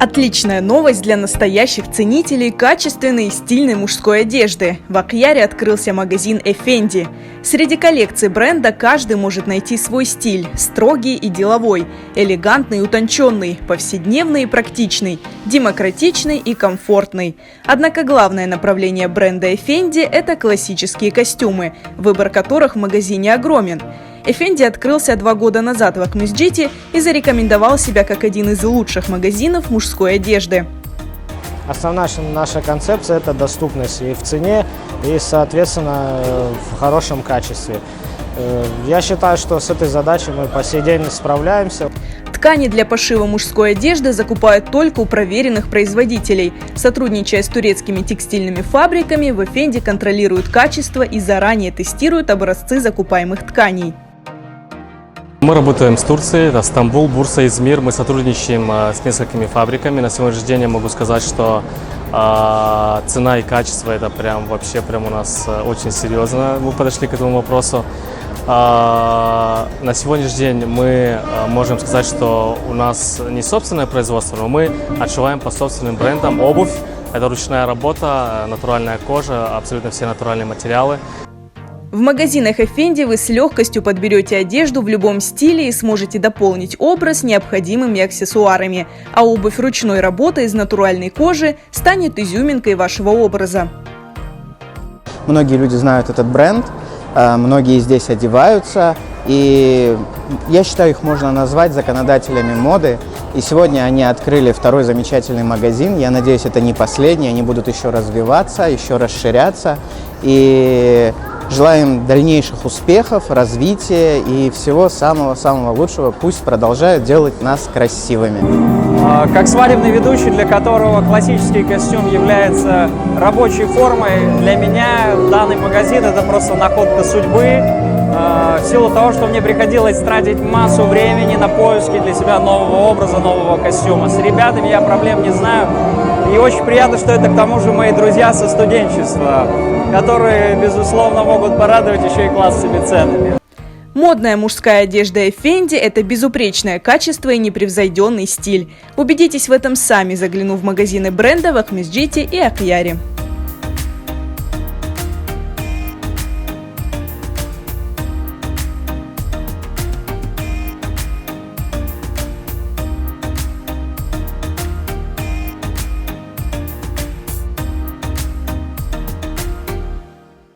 Отличная новость для настоящих ценителей качественной и стильной мужской одежды. В Акьяре открылся магазин Effendi. Среди коллекций бренда каждый может найти свой стиль – строгий и деловой, элегантный и утонченный, повседневный и практичный, демократичный и комфортный. Однако главное направление бренда Effendi – это классические костюмы, выбор которых в магазине огромен. Effendi открылся 2 года назад в Акмесджите и зарекомендовал себя как один из лучших магазинов мужской одежды. Основная наша концепция – это доступность и в цене, и, соответственно, в хорошем качестве. Я считаю, что с этой задачей мы по сей день справляемся. Ткани для пошива мужской одежды закупают только у проверенных производителей. Сотрудничая с турецкими текстильными фабриками, в Effendi контролируют качество и заранее тестируют образцы закупаемых тканей. Мы работаем с Турцией, это Стамбул, Бурса, Измир. Мы сотрудничаем с несколькими фабриками. На сегодняшний день я могу сказать, что цена и качество это вообще у нас очень серьезно. Мы подошли к этому вопросу. На сегодняшний день мы можем сказать, что у нас не собственное производство, но мы отшиваем по собственным брендам обувь. Это ручная работа, натуральная кожа, абсолютно все натуральные материалы. В магазинах Effendi вы с легкостью подберете одежду в любом стиле и сможете дополнить образ необходимыми аксессуарами, а обувь ручной работы из натуральной кожи станет изюминкой вашего образа. Многие люди знают этот бренд, многие здесь одеваются, и я считаю, их можно назвать законодателями моды. И сегодня они открыли 2-й замечательный магазин. Я надеюсь, это не последний, они будут еще развиваться, еще расширяться. И желаем дальнейших успехов, развития и всего самого-самого лучшего. Пусть продолжают делать нас красивыми. Как свадебный ведущий, для которого классический костюм является рабочей формой, для меня данный магазин – это просто находка судьбы. В силу того, что мне приходилось тратить массу времени на поиски для себя нового образа, нового костюма. С ребятами я проблем не знаю. И очень приятно, что это к тому же мои друзья со студенчества, которые, безусловно, могут порадовать еще и классовыми ценами. Модная мужская одежда Effendi – это безупречное качество и непревзойденный стиль. Убедитесь в этом сами, заглянув в магазины бренда в Акмесджите и Акьяре.